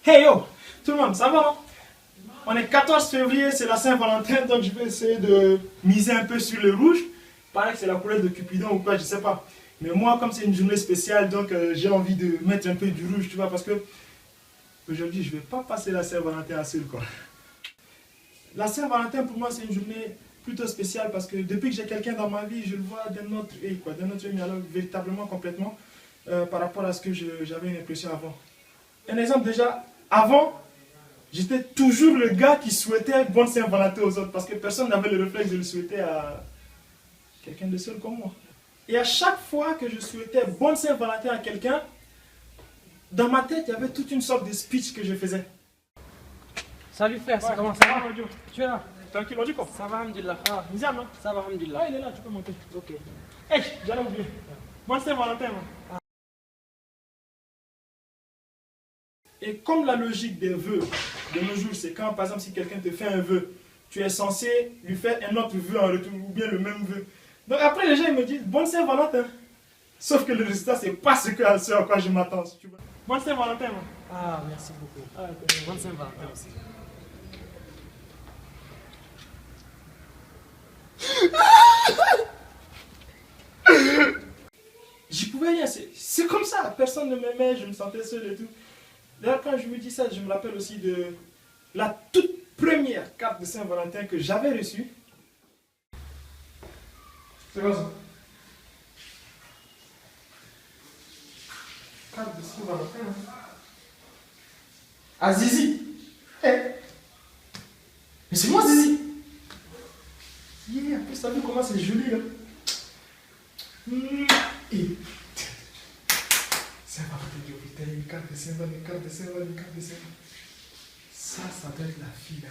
Hey yo, tout le monde, ça va non? On est 14 février, c'est la Saint-Valentin, donc je vais essayer de miser un peu sur le rouge. Pareil que c'est la couleur de Cupidon ou quoi, je sais pas. Mais moi, comme c'est une journée spéciale, donc j'ai envie de mettre un peu du rouge, tu vois, parce que aujourd'hui, je vais pas passer la Saint-Valentin à seul, quoi. La Saint-Valentin, pour moi, c'est une journée plutôt spéciale parce que depuis que j'ai quelqu'un dans ma vie, je le vois d'un autre œil, quoi, d'un autre œil, mais alors véritablement, complètement, par rapport à ce que j'avais une impression avant. Un exemple déjà, avant, j'étais toujours le gars qui souhaitait bonne Saint-Valentin aux autres parce que personne n'avait le réflexe de le souhaiter à quelqu'un de seul comme moi. Et à chaque fois que je souhaitais bonne Saint-Valentin à quelqu'un, dans ma tête, il y avait toute une sorte de speech que je faisais. Salut frère, Ouais, comment ça va? Audio. Tu es là? Tranquille, on dit quoi? Ça va, Alhamdulillah. Ah, Nizam, non? Ça va, Alhamdulillah. Ah, il est là, tu peux monter. Ok. Hé, j'allais oublier. Bonne Saint-Valentin, man. Et comme la logique des vœux de nos jours, c'est quand, par exemple, si quelqu'un te fait un vœu, tu es censé lui faire un autre vœu en retour, ou bien le même vœu. Donc après, les gens ils me disent, bonne Saint-Valentin. Sauf que le résultat, c'est pas ce à quoi je m'attends. Tu vois. Bonne Saint-Valentin, man. Ah, merci beaucoup. Ah, ok. Bonne Saint-Valentin aussi. J'y pouvais rien, c'est comme ça. Personne ne m'aimait, je me sentais seul et tout. D'ailleurs, quand je me dis ça, je me rappelle aussi de la toute première carte de Saint-Valentin que j'avais reçue. C'est quoi ça? Carte de Saint-Valentin. Hein? Ah, Zizi! Hey. Mais c'est moi, Zizi! Yeah, en plus, t'as vu comment c'est joli là? Et Saint-Valentin, putain, une carte de Saint-Valentin, une carte de Saint-Valentin, une carte de Saint-Valentin. Ça doit être la fille là.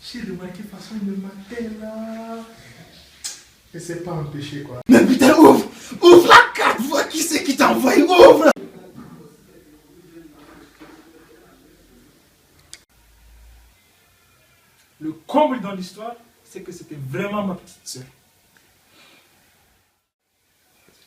J'ai remarqué de toute façon, il me matait là. Et c'est pas un péché quoi. Mais putain, ouvre! Ouvre la carte, vois qui c'est qui t'a envoyé, ouvre! Le comble dans l'histoire, c'est que c'était vraiment ma petite soeur.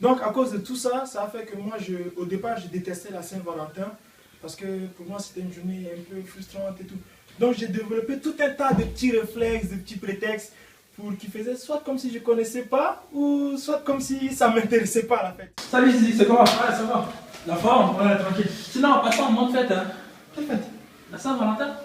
Donc à cause de tout ça, ça a fait que moi, au départ, je détestais la Saint-Valentin parce que pour moi, c'était une journée un peu frustrante et tout. Donc j'ai développé tout un tas de petits réflexes, de petits prétextes qui faisaient soit comme si je ne connaissais pas ou soit comme si ça ne m'intéressait pas la fête. Salut Zizi, c'est comment? Ouais, ça va. La forme? Ouais, tranquille. Sinon, attends, montre fête, hein. Quelle fête? La Saint-Valentin?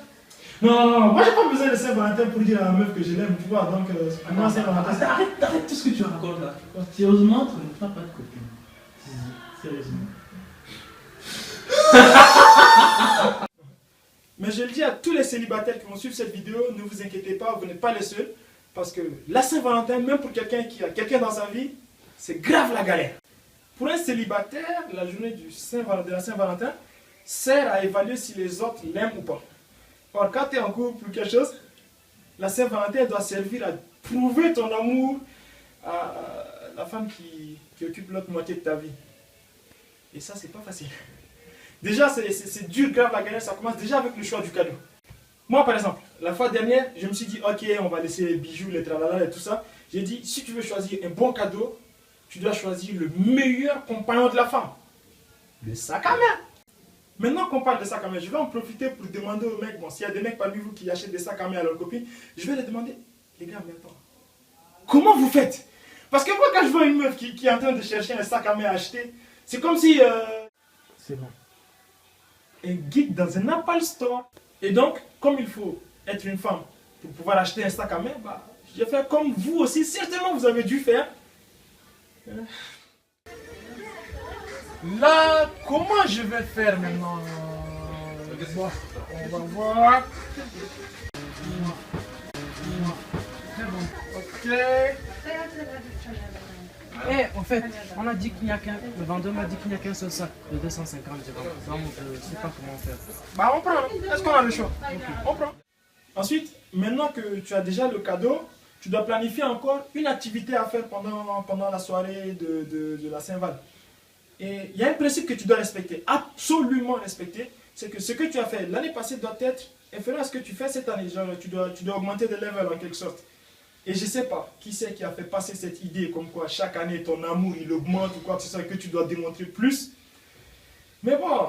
Non, moi j'ai pas besoin de Saint-Valentin pour dire à la meuf que je l'aime, tu vois. Donc pour moi, Saint-Valentin. Arrête tout ce que tu racontes là. Sérieusement, tu ne feras pas de copine. Zizi, sérieusement. Mais je le dis à tous les célibataires qui vont suivre cette vidéo, ne vous inquiétez pas, vous n'êtes pas les seuls. Parce que la Saint-Valentin, même pour quelqu'un qui a quelqu'un dans sa vie, c'est grave la galère. Pour un célibataire, la journée de la Saint-Valentin sert à évaluer si les autres l'aiment ou pas. Or, quand tu es en couple ou quelque chose, la Saint-Valentin doit servir à prouver ton amour à la femme qui occupe l'autre moitié de ta vie. Et ça, c'est pas facile. Déjà, c'est dur, grave la galère, ça commence déjà avec le choix du cadeau. Moi, par exemple, la fois dernière, je me suis dit, ok, on va laisser les bijoux, les tralala et tout ça. J'ai dit, si tu veux choisir un bon cadeau, tu dois choisir le meilleur compagnon de la femme. Le sac à main. Maintenant qu'on parle de sac à main, je vais en profiter pour demander aux mecs, bon, s'il y a des mecs parmi vous qui achètent des sacs à main à leurs copines, je vais les demander, les gars, mais attends, comment vous faites? Parce que moi, quand je vois une meuf qui est en train de chercher un sac à main à acheter, c'est comme si... C'est bon. Un geek dans un Apple Store. Et donc, comme il faut être une femme pour pouvoir acheter un sac à main, bah, j'ai fait comme vous aussi, certainement vous avez dû faire. Là, comment je vais faire maintenant? Bon, on va voir. Très bon. Ok. Eh, en fait, on a dit qu'il n'y a qu'un. Le vendeur m'a dit qu'il n'y a qu'un seul sac de 250 dirhams. Donc, je ne sais pas comment faire. Bah, on prend. Est-ce qu'on a le choix? Okay. On prend. Ensuite, maintenant que tu as déjà le cadeau, tu dois planifier encore une activité à faire pendant la soirée de la Saint-Val. Et il y a un principe que tu dois respecter, absolument respecter, c'est que ce que tu as fait l'année passée doit être inférieur à ce que tu fais cette année. Genre, tu dois augmenter de level en quelque sorte. Et je ne sais pas qui c'est qui a fait passer cette idée comme quoi chaque année ton amour il augmente ou quoi que ce soit et que tu dois démontrer plus. Mais bon,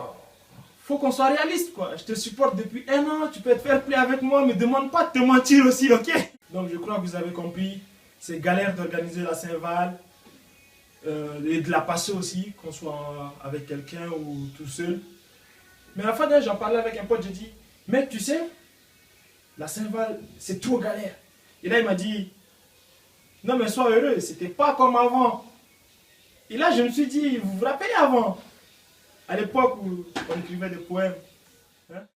faut qu'on soit réaliste, quoi. Je te supporte depuis 1 an, tu peux te faire play avec moi, mais demande pas de te mentir aussi, ok? Donc je crois que vous avez compris, c'est galère d'organiser la Saint-Val, et de la passer aussi, qu'on soit avec quelqu'un ou tout seul. Mais à la fin, j'en parlais avec un pote, j'ai dit, mec, tu sais, la Saint-Val, c'est trop galère. Et là, il m'a dit, non mais sois heureux, c'était pas comme avant. Et là, je me suis dit, vous vous rappelez avant, à l'époque où on écrivait des poèmes. Hein?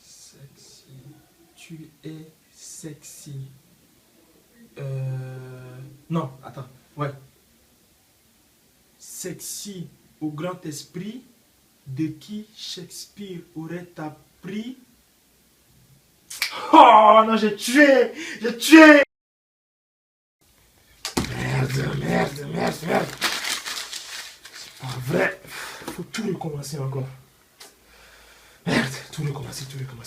Sexy, tu es sexy. Non, attends, ouais. Sexy au grand esprit, de qui Shakespeare aurait appris. Oh non, j'ai tué! J'ai tué! Merde. C'est pas vrai. Faut tout recommencer encore. Merde, tout recommencer.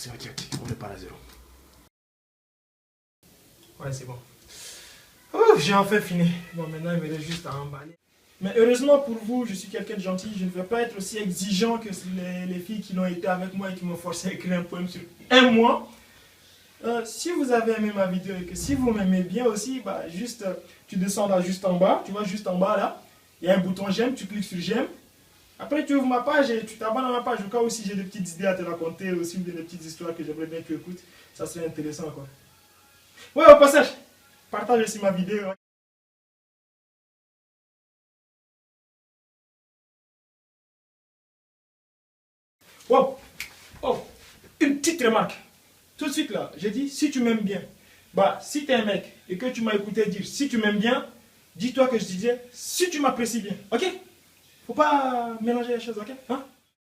Ok, on repart à 0. Ouais, c'est bon. Ouf, j'ai enfin fini. Bon, maintenant, il me reste juste à emballer. Mais heureusement pour vous, je suis quelqu'un de gentil. Je ne vais pas être aussi exigeant que les filles qui l'ont été avec moi et qui m'ont forcé à écrire un poème sur 1 mois. Si vous avez aimé ma vidéo et que si vous m'aimez bien aussi, bah, juste, tu descends là juste en bas. Tu vois, juste en bas là. Il y a un bouton j'aime, tu cliques sur j'aime. Après, tu ouvres ma page et tu t'abonnes à ma page. Au cas où si j'ai des petites idées à te raconter, aussi des petites histoires que j'aimerais bien que tu écoutes, ça serait intéressant, quoi. Ouais, au passage, partage aussi ma vidéo. Wow. Oh, une petite remarque. Tout de suite là, j'ai dit si tu m'aimes bien. Bah, si tu es un mec et que tu m'as écouté dire si tu m'aimes bien, dis-toi que je disais si tu m'apprécies bien. Ok? Faut pas mélanger les choses, ok? Hein?